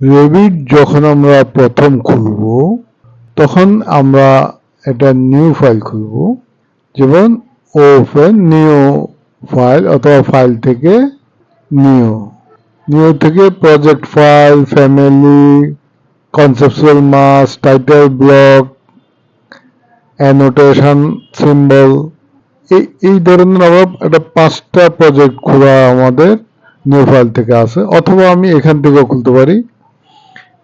রেভিট যখন আমরা প্রথম খুলব তখন আমরা একটা নিউ ফাইল খুলব, যেমন ওপেন নিউ ফাইল অথবা ফাইল থেকে নিউ, নিউ থেকে প্রজেক্ট ফাইল, ফ্যামিলি, কনসেপচুয়াল মাস, টাইটেল ব্লক, অ্যানোটেশন সিম্বল, এই ধরনের আমরা একটা 5টা প্রজেক্ট খোলা আমাদের নিউ ফাইল থেকে আছে, অথবা আমি এখান থেকেও খুলতে পারি।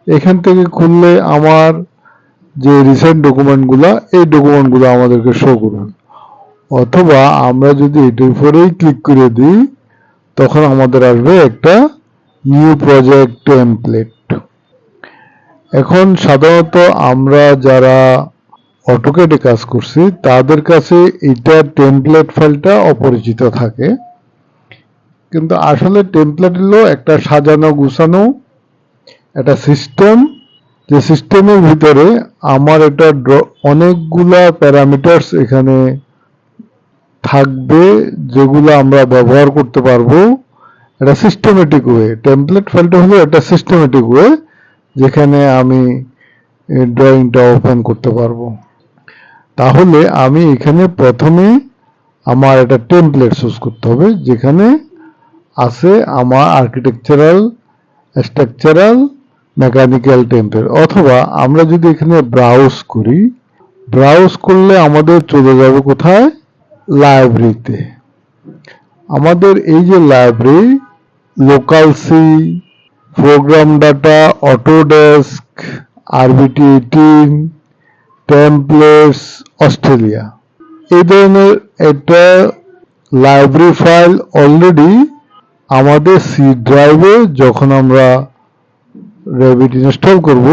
এখান থেকে খুললে আমার যে রিসেন্ট ডকুমেন্টগুলো, এই ডকুমেন্টগুলো আমাদেরকে শো করবে। অথবা আমরা যদি এটার উপরেই ক্লিক করে দিই তখন আমাদের আসবে একটা নিউ প্রজেক্ট টেমপ্লেট। এখন সাধারণত আমরা যারা অটোক্যাডে কাজ করছি তাদের কাছে এটা টেমপ্লেট ফাইলটা অপরিচিত থাকে, কিন্তু আসলে টেমপ্লেট হলো একটা সাজানো গুছানো একটা সিস্টেম, যে সিস্টেমের ভিতরে আমার এটা অনেকগুলা প্যারামিটারস এখানে থাকবে যেগুলো আমরা ব্যবহার করতে পারবো একটা সিস্টেমেটিক ওয়ে। টেমপ্লেট ফাইলটা হলো একটা সিস্টেমেটিক ওয়ে যেখানে আমি ড্রয়িংটা ওপেন করতে পারবো। তাহলে আমি এখানে প্রথমে আমার একটা টেমপ্লেট চুজ করতে হবে যেখানে আছে আমার আর্কিটেকচারাল, স্ট্রাকচারাল, মেকানিক্যাল টেমপ্লেট। অথবা আমরা যদি এখানে ব্রাউজ করি, ব্রাউজ করলে আমাদের চলে যাবে কোথায়, লাইব্রেরিতে। আমাদের এই যে library, local C, program data, Autodesk, RBT 18, templates, Australia, এই ধরনের একটা লাইব্রেরি ফাইল অলরেডি আমাদের সি ড্রাইভে যখন আমরা রেভিট ইনস্টল করব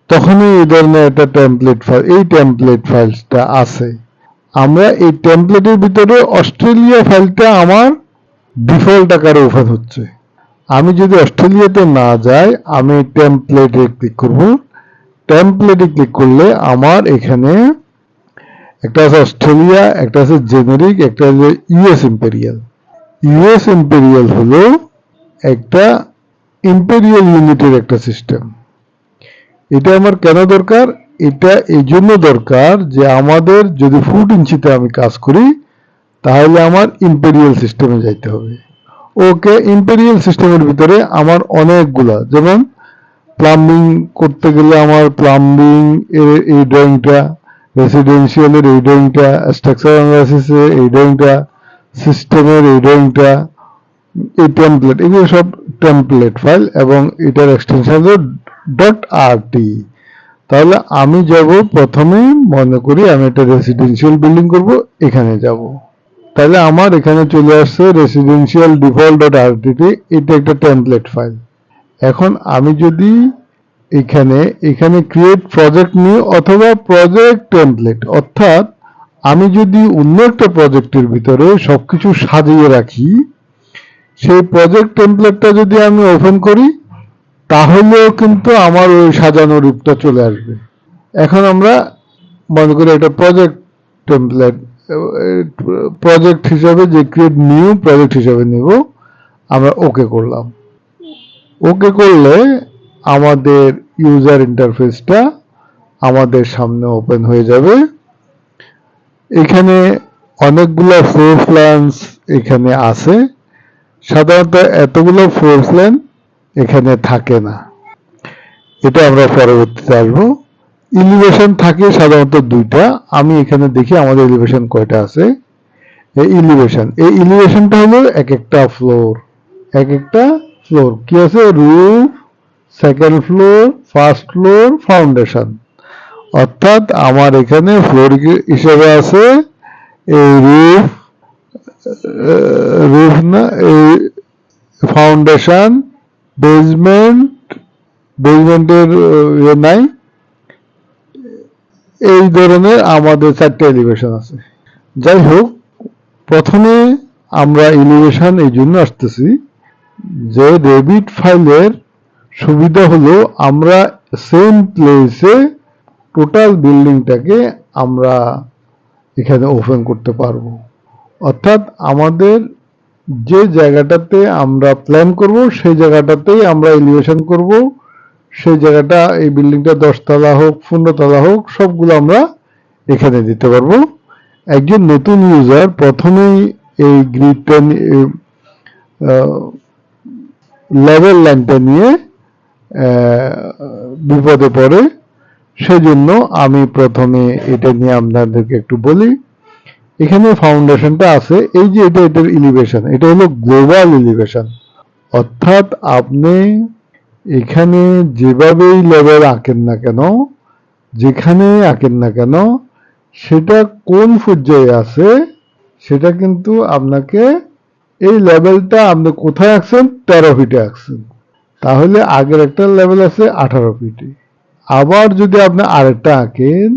তখনই এই ধরনের একটা টেমপ্লেট ফাইল, এই টেমপ্লেট ফাইলটা আছে। আমরা এই টেমপ্লেটের ভিতরে অস্ট্রেলিয়া ফাইলটা আমার ডিফল্ট আকারে ওপেন হচ্ছে। আমি যদি অস্ট্রেলিয়াতে না যাই, আমি টেমপ্লেটে ক্লিক করব। টেমপ্লেটে ক্লিক করলে আমার এখানে একটা আছে অস্ট্রেলিয়া, একটা আছে জেনেরিক, একটা হলো ইউএস ইম্পেরিয়াল। ইউএস ইম্পেরিয়াল হলো একটা ইম্পেরিয়াল ইউনিটের একটা সিস্টেম। এটা আমার কেন দরকার? এটা এই জন্য দরকার যে আমাদের যদি ফুট ইঞ্চিতে আমি কাজ করি তাহলে আমার ইম্পেরিয়াল সিস্টেমে যাইতে হবে। ওকে, ইম্পেরিয়াল সিস্টেমের ভিতরে আমার অনেকগুলা, যেমন প্লাম্বিং করতে গেলে আমার প্লাম্বিং এর এই ড্রয়িংটা, রেসিডেন্সিয়ালের এই ড্রয়িংটা, স্ট্রাকচারাল অ্যানালাইসিসের এই ড্রয়িংটা, সিস্টেমের এই ড্রয়িংটা, এই টেমপ্লেট, এগুলো সব টেমপ্লেট ফাইল এবং এটার এক্সটেনশন হলো .rt। তাহলে আমি যাব প্রথমে, মনে করি আমি একটা রেসিডেন্সিয়াল বিল্ডিং করব, এখানে যাব। তাহলে আমার এখানে চলে আসছে রেসিডেন্সিয়াল ডিফল্ট .rt, এটা একটা টেমপ্লেট ফাইল। এখন আমি যদি এখানে ক্রিয়েট প্রজেক্ট নিউ অথবা প্রজেক্ট টেমপ্লেট, অর্থাৎ আমি যদি অন্য একটা প্রজেক্টের ভিতরে সবকিছু সাজিয়ে রাখি, সেই প্রজেক্ট টেমপ্লেটটা যদি আমি ওপেন করি তাহলেও কিন্তু আমার ওই সাজানো রূপটা চলে আসবে। এখন আমরা মনে করি এটা প্রজেক্ট টেমপ্লেট, প্রজেক্ট হিসাবে যে ক্রিয়েট নিউ প্রজেক্ট হিসাবে নেব, আমরা ওকে করলাম। ওকে করলে আমাদের ইউজার ইন্টারফেসটা আমাদের সামনে ওপেন হয়ে যাবে। এখানে অনেকগুলো ফ্লোর প্ল্যানস এখানে আছে। সাধারণত এতগুলো ফ্লোর প্ল্যান এখানে থাকে না, এটা আমরা পরবর্তীতে আসবো। এলিভেশন থাকে সাধারণত 2টা। আমি এখানে দেখি আমাদের এলিভেশন কয়টা আছে। এই এলিভেশনটা হলো এক একটা ফ্লোর, এক একটা ফ্লোর কি আছে, roof, second floor, first floor, foundation. অর্থাৎ আমার এখানে ফ্লোর হিসেবে আছে এই রুফ না, এই ফাউন্ডেশন, বেসমেন্টের নাই, এই ধরনের আমাদের 4টে এলিভেশন আছে। যাই হোক, প্রথমে আমরা এলিভেশন এই জন্য আসতেছি যে রেভিট ফাইলের সুবিধা হলো আমরা সেম প্লেসে টোটাল বিল্ডিংটাকে আমরা এখানে ওপেন করতে পারবো। অর্থাৎ আমাদের যে জায়গাটাতে আমরা প্ল্যান করব সেই জায়গাটাতেই আমরা এলিভেশন করব, সেই জায়গাটা এই বিল্ডিংটা 10 তলা হোক 15 তলা হোক সবগুলো আমরা এখানে দিতে পারবো। একজন নতুন ইউজার প্রথমেই এই গ্রিডটা লেভেল লাইনটা নিয়ে বিপদে পড়ে, সেজন্য আমি প্রথমে এটা নিয়ে আপনাদেরকে একটু বলি। এখানে ফাউন্ডেশনটা আছে, এই যে এটার এলিভেশন, এটা হলো গ্লোবাল এলিভেশন, অর্থাৎ আপনি এখানে যেভাবেই লেভেল আঁকেন না কেন, যেখানে আঁকেন না কেন, সেটা কোন পর্যায়ে আছে সেটা কিন্তু আপনাকে, এই লেভেলটা আপনি কোথায় আঁকছেন 13 ফিটে আঁকছেন, তাহলে আগের একটা লেভেল আছে 18 ফিটে। আবার যদি আপনি আরেকটা আঁকেন,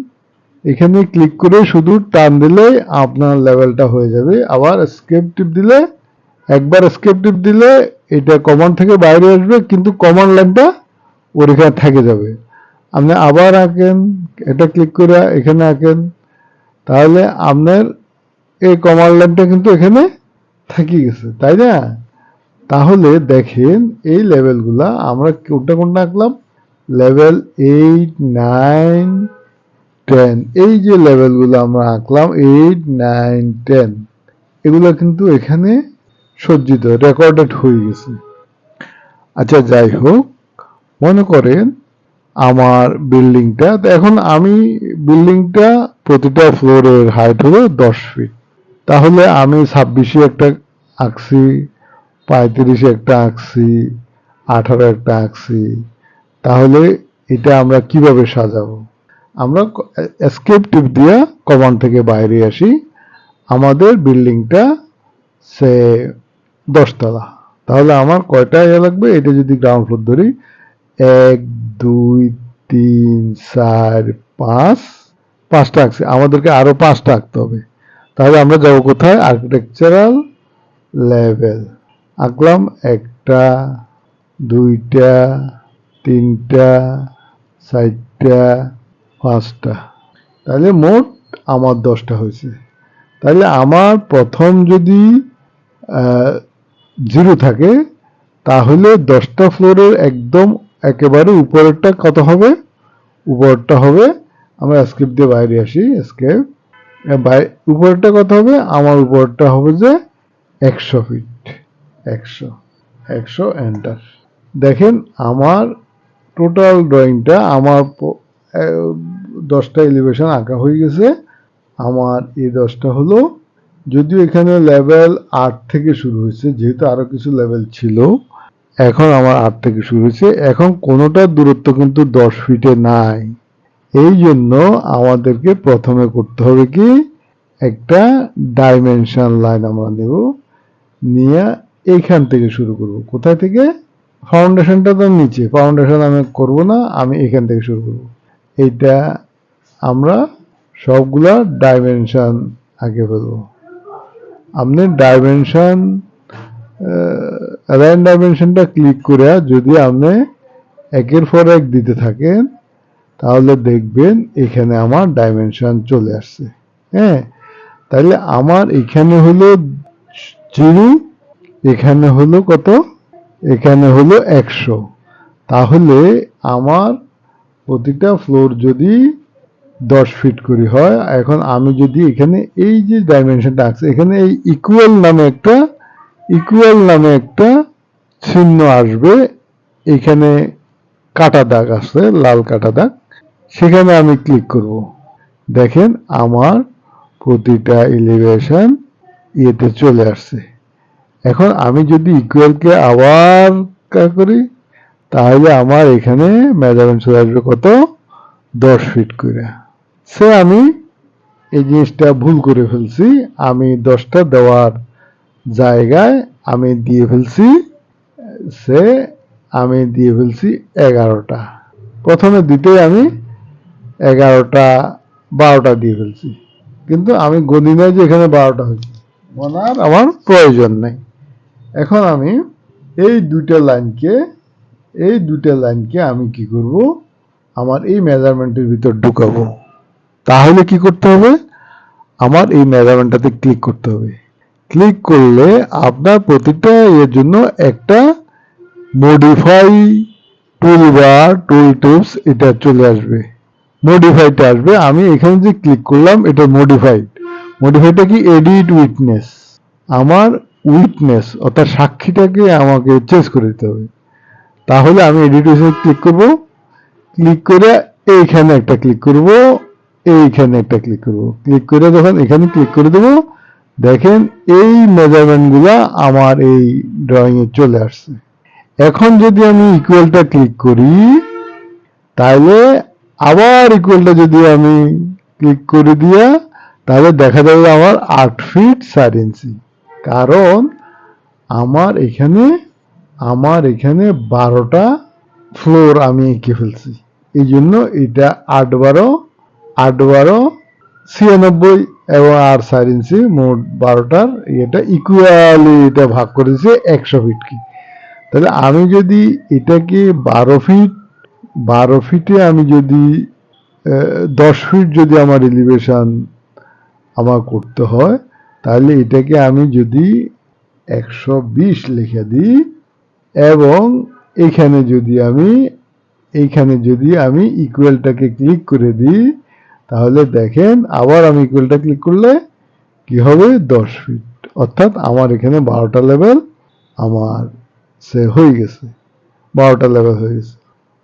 এখানে ক্লিক করে শুধু টান দিলে আপনার লেভেলটা হয়ে যাবে। আবার এস্কেপ টিপ দিলে, একবার এস্কেপ টিপ দিলে এটা কমান্ড থেকে বাইরে আসবে, কিন্তু কমান্ড লাইনটা ওর এখানে থেকে যাবে। আপনি আবার আঁকেন, এটা ক্লিক করে এখানে আঁকেন, তাহলে আপনার এই কমান্ড লাইনটা কিন্তু এখানে থেকে গেছে, তাই না? তাহলে দেখেন এই লেভেলগুলা আমরা কোনটা কোনটা আঁকলাম, লেভেল 8, 9, 10, এই যে লেভেলগুলো আমরা আঁকলাম 8, 9, 10, এগুলো কিন্তু এখানে সজ্জিত, রেকর্ডেড হয়ে গেছে। আচ্ছা, যাই হোক, মনে করেন আমার বিল্ডিংটা, এখন আমি বিল্ডিংটা প্রতিটা ফ্লোরের হাইট হলো 10 ফিট, তাহলে আমি 26-এ একটা আঁকছি, 35-এ একটা আঁকছি, 18 একটা আঁকছি, তাহলে এটা আমরা কিভাবে সাজাবো? আমরা এস্কেপ টিপ দিয়ে কমান্ড থেকে বাইরে আসি। আমাদের বিল্ডিংটা সে 10 তলা, তাহলে আমার কয়টা লাগবে, এটা যদি গ্রাউন্ড ফ্লোর ধরি, 1, 2, 3, 4, 5, 5টা আঁকছি, আমাদেরকে আরো 5টা আঁকতে হবে। তাহলে আমরা যাবো কোথায়, আর্কিটেকচারাল লেভেল, আঁকলাম 1টা, 2টা, 3টা, 4টা, 5টা, তাহলে মোট আমার 10টা হয়েছে। তাহলে আমার প্রথম যদি 0 থাকে, তাহলে 10টা ফ্লোরের একদম একেবারে উপরেরটা কত হবে, উপরেরটা হবে, আমরা এস্কেপ দিয়ে বাইরে আসি, এস্কেপ, উপরেরটা কত হবে, আমার উপরেরটা হবে যে 100 ফিট, 100 এন্টার। দেখেন আমার টোটাল ড্রয়িংটা, আমার 10টা এলিভেশন আঁকা হয়ে গেছে। আমার এই 10টা হলো, যদিও এখানে লেভেল 8 থেকে শুরু হয়েছে, যেহেতু আরো কিছু লেভেল ছিল, এখন আমার 8 থেকে শুরু হয়েছে, এখন কোনোটার দূরত্ব কিন্তু 10 ফিটে নাই। এই জন্য আমাদেরকে প্রথমে করতে হবে কি, একটা ডাইমেনশন লাইন আমরা নেব, নিয়ে এইখান থেকে শুরু করব। কোথায় থেকে, ফাউন্ডেশনটা তো নিচে, ফাউন্ডেশন আমি করব না, আমি এখান থেকে শুরু করব। এইটা আমরা সবগুলা ডাইমেনশন আগে ফেলবো। আপনি ডাইমেনশন, অ্যালাইন ডাইমেনশনটা ক্লিক করে যদি আপনি একের পর এক দিতে থাকেন, তাহলে দেখবেন এখানে আমার ডাইমেনশন চলে আসছে। হ্যাঁ, তাহলে আমার এখানে হলো 0, এখানে হলো কত, এখানে হলো 100, তাহলে আমার প্রতিটা ফ্লোর যদি 10 ফিট করে হয়, এখন আমি যদি এখানে এই যে ডাইমেনশনটা আছে, এখানে এই ইকুয়াল নামে একটা চিহ্ন আসবে, এখানে কাটা দাগ আছে, লাল কাটা দাগ, সেখানে আমি ক্লিক করব। দেখেন আমার প্রতিটা এলিভেশন ইয়েতে চলে আসছে। এখন আমি যদি ইকুয়ালকে আবার করি, তাহলে আমার এখানে মেজারমেন্ট চলে আসবে কত, 10 ফিট করে। সে আমি এই জিনিসটা ভুল করে ফেলছি, আমি 10টা দেওয়ার জায়গায় আমি দিয়ে ফেলছি 11টা। প্রথমে দিতে আমি 11টা 12টা দিয়ে ফেলছি, কিন্তু আমি গণি নাই যে এখানে 12টা হয়েছে, গণার আমার প্রয়োজন নেই। এখন আমি এই দুইটা লাইনকে আমি কি করব, আমার এই মেজারমেন্টের ভিতর ঢুকাবো। তাহলে কি করতে হবে, আমার এই মেজারমেন্টটাতে ক্লিক করতে হবে। ক্লিক করলে আপনার প্রতিটা এর জন্য একটা মডিফাই টুল বার, টুল টিপস এটা চলে আসবে, মডিফাইটা আসবে। আমি এখানে যে ক্লিক করলাম এটা মডিফাইটা কি, এডিট উইটনেস, আমার উইটনেস অর্থাৎ সাক্ষীটাকে আমাকে চেঞ্জ করে দিতে হবে। তাহলে আমি এডিট উইটনেস ক্লিক করব, ক্লিক করে এইখানে একটা ক্লিক করব, এইখানে একটা ক্লিক করব, ক্লিক করে যখন এখানে ক্লিক করে দেব, দেখেন এই মেজারমেন্ট গুলা আমার এই ড্রয়িং এ চলে আসছে। এখন যদি আমি ইকুয়ালটা ক্লিক করি, তাহলে আবার ইকুয়ালটা যদি আমি ক্লিক করে দিয়া, তাহলে দেখা যাবে আমার 8 ফিট 4 ইঞ্চি। কারণ আমার এখানে 12টা ফ্লোর আমি এঁকে ফেলছি, এই জন্য এটা 8 12 96 এবং 8 4 ইঞ্চি মোট 12টার এটা ইকুয়ালি এটা ভাগ করেছে 100 ফিট কি। তাহলে আমি যদি এটাকে 12 ফিটে আমি যদি 10 ফিট যদি আমার এলিভেশন আমার করতে হয়, তাহলে এটাকে আমি যদি 120 লিখে দিই এবং এইখানে যদি আমি ইকুয়ালটাকে ক্লিক করে দিই, তাহলে দেখেন আবার আমি ইকুয়ালটা ক্লিক করলে কি হবে, 10 ফিট, অর্থাৎ আমার এখানে 12টা লেভেল আমার হয়ে গেছে, 12টা লেভেল হয়ে গেছে।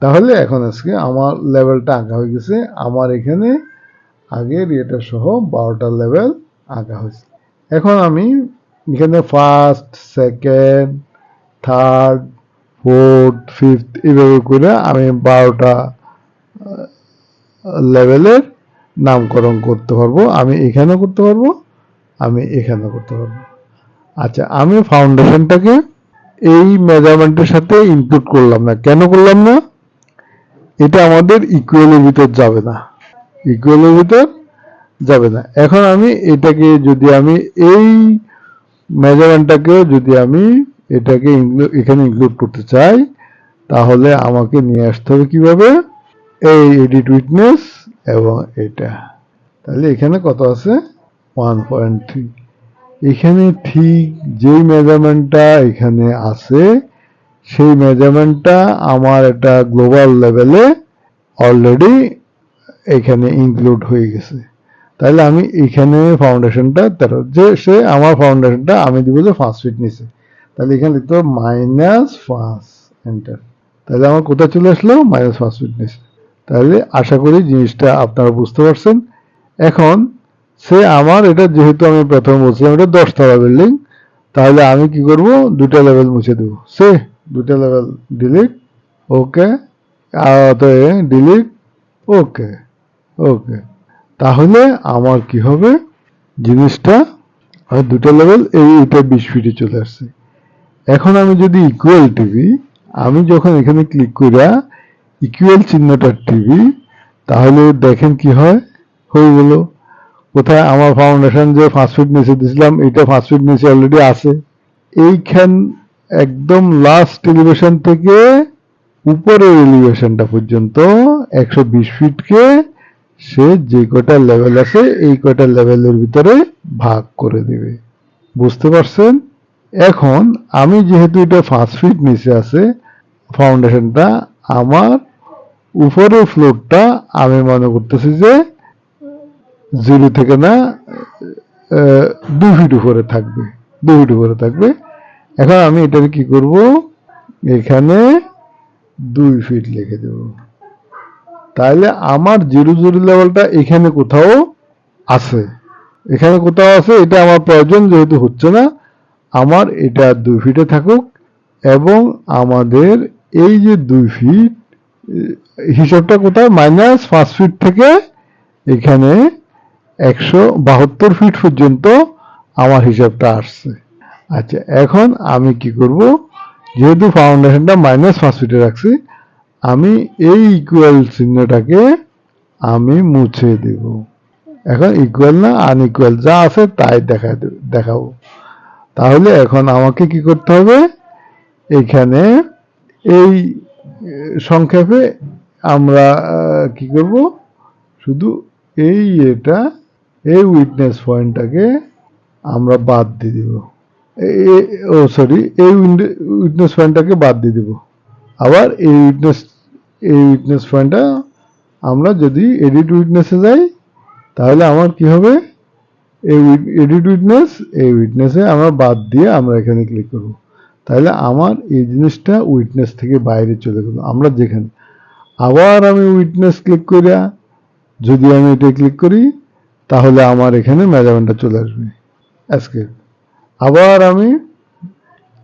তাহলে এখন আজকে আমার লেভেলটা আঁকা হয়ে গেছে, আমার এখানে আগের এটা সহ 12টা লেভেল আঁকা হয়েছে। এখন আমি এখানে first, second, third, fourth, fifth এইভাবে করে আমি 12টা লেভেলের নামকরণ করতে পারবো। আমি এখানে করতে পারবো, আমি এখানে করতে পারবো। আচ্ছা, আমি ফাউন্ডেশনটাকে এই মেজারমেন্টের সাথে ইনক্লুড করলাম না। কেন করলাম না? এটা আমাদের ইকুয়ালের ভিতর যাবে না, ইকুয়ালের ভিতর যাবে না। এখন আমি এটাকে যদি আমি এই মেজারমেন্টটাকে যদি আমি এটাকে এখানে ইনক্লুড করতে চাই, তাহলে আমাকে নিয়ে আসতে হবে কিভাবে, এই এডিট উইটনেস এবং এটা। তাহলে এখানে কত আছে, 1.3। এখানে ঠিক যেই মেজারমেন্টটা এখানে আছে সেই মেজারমেন্টটা আমার একটা গ্লোবাল লেভেলে অলরেডি এখানে ইনক্লুড হয়ে গেছে। তাহলে আমি এখানে ফাউন্ডেশনটা আমার ফাউন্ডেশনটা আমি দিব যে 5 ফিট নিচে, তাহলে এখানে লিখতে হবে -5, এন্টার। তাহলে আমার কোথায় চলে আসলো, -5 ফিট নিচে। তাহলে আশা করি জিনিসটা আপনারা বুঝতে পারছেন। এখন আমার এটা যেহেতু আমি প্রথমে বলছিলাম এটা 10 তলা বিল্ডিং, তাহলে আমি কি করব, 2টা লেভেল মুছে দেব। 2টা লেভেল ডিলিট, ওকে, ডিলিট, ওকে, ওকে। তাহলে আমার কি হবে, জিনিসটা 2টা লেভেল এইটা 20 ফিটে চলে আসছে। এখন আমি যদি ইকুয়াল টিপি, আমি যখন এখানে ক্লিক করি ইকুয়াল চিহ্নটা টিপি, তাহলে দেখেন কি হয়, হয়ে গেল। কোথায় আমার ফাউন্ডেশন যে 5 ফিট নিচে দিয়েছিলাম, এটা 5 ফিট নিচে অলরেডি আছে। এইখান একদম লাস্ট এলিভেশন থেকে উপরের এলিভেশনটা পর্যন্ত 120 ফিটকে সে যে কয়টা লেভেল আছে এই কয়টা লেভেলের ভিতরে ভাগ করে দিবে। বুঝতে পারছেন? এখন আমি যেহেতু এটা 5 ফিট নিচে আছে ফাউন্ডেশনটা, আমার উপরের ফ্লোরটা আমি মনে করতেছি যে 0 থেকে না 2 ফিট উপরে থাকবে, 2 ফিট উপরে থাকবে। এখন আমি এটাকে কি করব, এখানে 2 ফিট লিখে দেব। তাহলে আমার 0 লেভেলটা এখানে কোথাও আছে, এখানে কোথাও আছে, এটা আমার প্রয়োজন যেহেতু হচ্ছে না, আমার এটা 2 ফিটে থাকুক। এবং আমাদের এই যে 2 ফিট হিসাবটা কোথায়, -5 ফিট থেকে এখানে 172 ফিট পর্যন্ত আমার হিসাবটা আসছে। আচ্ছা, এখন আমি কি করব, যেহেতু ফাউন্ডেশনটা -5 ফিটে রাখছি, আমি এই ইকুয়াল চিহ্নটাকে আমি মুছে দেব। এখন ইকুয়াল না আনইকুয়াল যা আছে তাই দেখাবো। তাহলে এখন আমাকে কি করতে হবে, এখানে এই সংক্ষেপে আমরা কি করব, শুধু এই উইটনেস পয়েন্টটাকে আমরা বাদ দিয়ে দিব, এই উইটনেস পয়েন্টটাকে বাদ দিয়ে দিব। আবার এই উইটনেস পয়েন্টটা আমরা যদি এডিট উইটনেসে যাই তাহলে আমার কি হবে, এই এডিট উইটনেস, এই উইটনেসে আমরা বাদ দিয়ে আমরা এখানে ক্লিক করব, তাহলে আমার এই জিনিসটা উইটনেস থেকে বাইরে চলে গেল। আমরা যেখানে আবার আমি উইটনেস ক্লিক করিয়া যদি আমি এটা ক্লিক করি তাহলে আমার এখানে মেজারমেন্টটা চলে আসবে আজকে। আবার আমি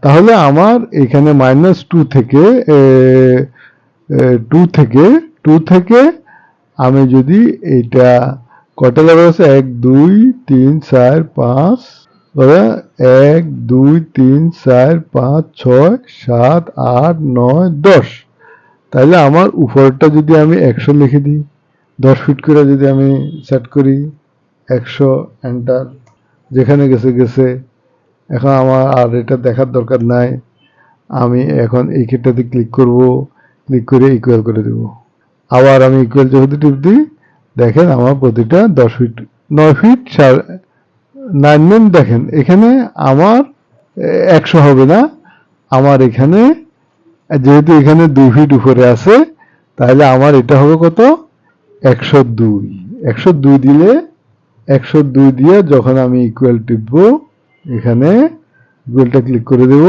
তাহলে আমার এখানে -2 থেকে 2 থেকে আমি যদি এটা কয়টা লেভেল আছে, 1 2 3 4 5, 1 2 3 4 5 6 7 8 9 10, তাহলে আমার উপরটা যদি আমি 100 লিখে দিই, 10 ফিট করে যদি আমি সেট করি, 100 এন্টার, যেখানে গেছে গেছে। এখন আমার আর এটা দেখার দরকার নাই, আমি এখন এই ক্ষেত্রতে ক্লিক করব, ক্লিক করে ইকুয়াল করে দেব। আবার আমি ইকুয়াল যেহেতু টিপ দিই, দেখেন আমার প্রতিটা 10 ফিট 9 ফিট 9 দেখেন এখানে আমার 100 হবে না, আমার এখানে যেহেতু এখানে 2 ফিট উপরে আছে তাহলে আমার এটা হবে কত, 102। 102 দিলে 102 দিয়ে যখন আমি ইকুয়াল টিপবো, এখানে ইকুয়ালটা ক্লিক করে দেব,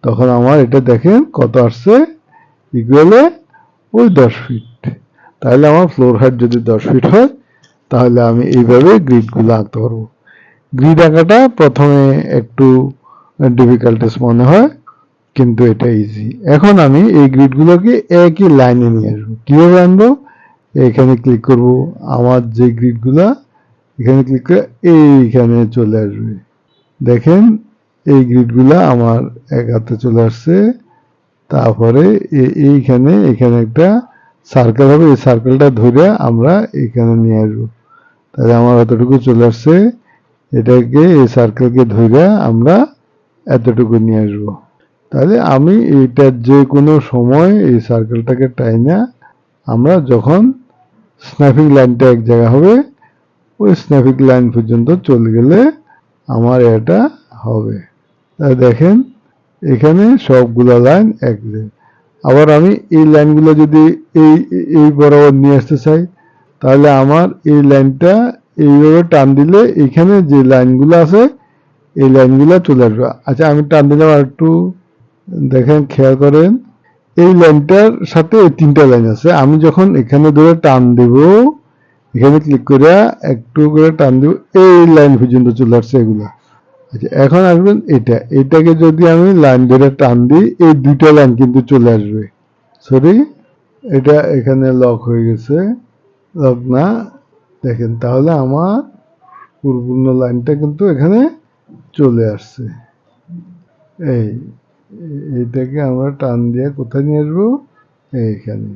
তখন আমার এটা দেখেন কত আসছে, ইকুয়ালে ওই 10 ফিট। তাহলে আমার ফ্লোর হাইট যদি 10 ফিট হয় তাহলে আমি এইভাবে গ্রিডগুলো আঁকতে পারবো। গ্রিড আঁকাটা প্রথমে একটু ডিফিকাল্টিস মনে হয়, কিন্তু এটা ইজি। এখন আমি এই গ্রিডগুলোকে একই লাইনে নিয়ে আসবো। কিভাবে আনবো, এখানে ক্লিক করব, আমার যে গ্রিডগুলা এখানে ক্লিক করে এইখানে চলে আসবে। দেখেন এই গ্রিডগুলা আমার এক হাতে চলে আসছে। তারপরে এখানে একটা সার্কেল হবে, এই সার্কেলটা ধরে আমরা এখানে নিয়ে আসবো। তাহলে আমার এতটুকু চলে আসছে, এটাকে এই সার্কেলকে ধরে আমরা এতটুকু নিয়ে আসবো। তাহলে আমি এইটার যে কোনো সময় এই সার্কেলটাকে টাইনা আমরা যখন স্ন্যাপিং লাইনটা এক জায়গা হবে, ওই স্ন্যাপিং লাইন পর্যন্ত চলে গেলে আমার এটা হবে। তাই দেখেন এখানে সবগুলা লাইন এক জায়গায়। আবার আমি এই লাইনগুলো যদি এই বরাবর নিয়ে আসতে চাই, তাহলে আমার এই লাইনটা এইভাবে টান দিলে এখানে যে লাইনগুলো আছে এই লাইনগুলো চলে আসবে। আচ্ছা আমি টান দিলাম, আর একটু দেখেন খেয়াল করেন, এই লাইনটার সাথে এই 3টা লাইন আছে। আমি যখন এখানে ধরে টান দেব, এখানে ক্লিক করে একটু করে টান দেব, এই লাইন পর্যন্ত চলে আসছে এগুলা। আচ্ছা এখন আসবেন এটাকে যদি আমি লাইন ধরে টান দিই, এই 2টা লাইন কিন্তু চলে আসবে। সরি, এটা এখানে লক হয়ে গেছে, লক না, দেখেন তাহলে আমার পূর্ণ লাইনটা কিন্তু এখানে চলে আসছে। এইটাকে আমরা টান দিয়ে কোথায় নিয়ে আসবো, এইখানে।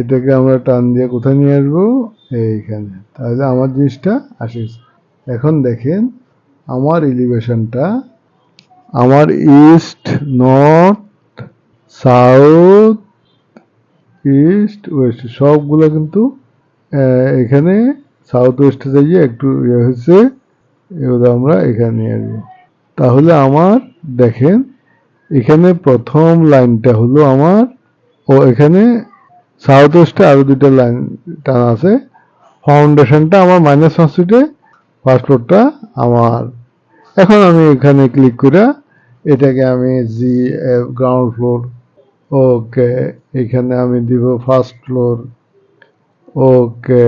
এটাকে আমরা টান দিয়ে কোথায় নিয়ে আসবো, এইখানে। তাহলে আমার জিনিসটা আসে। এখন দেখেন আমার এলিভেশনটা, আমার east north south east West সবগুলো কিন্তু এখানে সাউথ ওয়েস্টে যাইয়ে একটু হয়েছে, এগুলো আমরা এখানে নিয়ে আসবো। তাহলে আমার দেখেন এখানে প্রথম লাইনটা হলো আমার, ও এখানে সাউথ ওয়েস্টে আরো 2টা লাইন টানা আছে। ফাউন্ডেশনটা আমার -5 ফিটে, ফার্স্ট ফ্লোরটা আমার। এখন আমি এখানে ক্লিক করে এটাকে আমি গ্রাউন্ড ফ্লোর, ওকে, এখানে আমি দিব ফার্স্ট ফ্লোর, ওকে,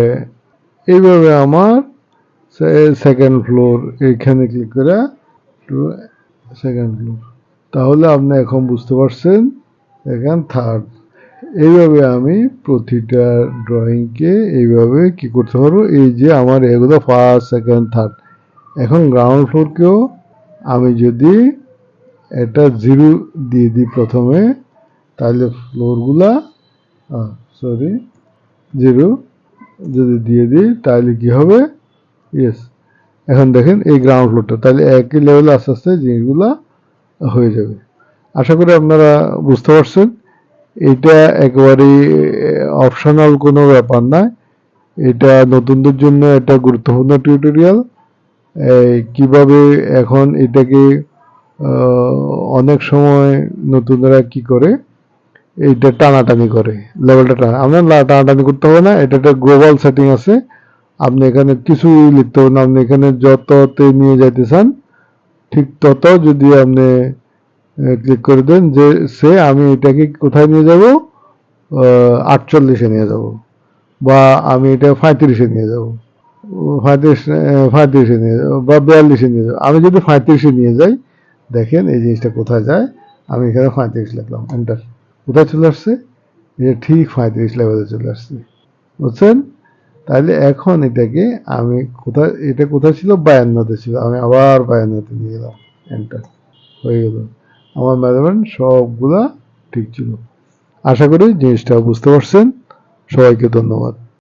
এইভাবে আমার সেকেন্ড ফ্লোর, এখানে ক্লিক করে টু সেকেন্ড ফ্লোর। তাহলে আপনি এখন বুঝতে পারছেন এখানে থার্ড। এইভাবে আমি প্রতিটা ড্রয়িংকে এইভাবে কি করতে পারবো, এই যে আমার এগুলো ফার্স্ট সেকেন্ড থার্ড। এখন গ্রাউন্ড ফ্লোরকেও আমি যদি এটা 0 দিয়ে দিই প্রথমে, তাহলে ফ্লোরগুলা 0 যদি দিয়ে দিই তাহলে কি হবে, ইয়েস। এখন দেখেন এই গ্রাউন্ড ফ্লোরটা, তাহলে একই লেভেলে আস্তে আস্তে জিনিসগুলা হয়ে যাবে। আশা করি আপনারা বুঝতে পারছেন। এটা একেবারেই অপশনাল কোনো ব্যাপার না, এটা নতুনদের জন্য একটা গুরুত্বপূর্ণ টিউটোরিয়াল। কিভাবে এখন এটাকে অনেক সময় নতুনরা কি করে, এইটা টানাটানি করে, লেভেলটা টানা। আপনার টানাটানি করতে হবে না, এটা একটা গ্লোবাল সেটিং আছে। আপনি এখানে কিছুই লিখতে হবে না, আপনি এখানে যততে নিয়ে যাইতে চান ঠিক তত যদি আপনি ক্লিক করে দেন যে আমি এটাকে কোথায় নিয়ে যাব, 48-এ নিয়ে যাব, বা আমি এটা 35-এ নিয়ে যাব, 35-এ নিয়ে যাব, বা 42-এ নিয়ে যাব। আমি যদি 35-এ নিয়ে যাই, দেখেন এই জিনিসটা কোথায় যায়। আমি এখানে 35 লিখলাম, এন্টার। কোথায় চলে আসছে? এটা ঠিক 35 লেভেলে চলে আসছে, বুঝছেন? তাহলে এখন এটাকে আমি কোথায়, এটা কোথায় ছিল? 52-তে ছিল, আমি আবার 52-তে নিয়ে গেলাম, এন্টার। হয়ে গেল, আমার মেজারমেন্ট সবগুলা ঠিক ছিল। আশা করি জিনিসটা বুঝতে পারছেন। সবাইকে ধন্যবাদ।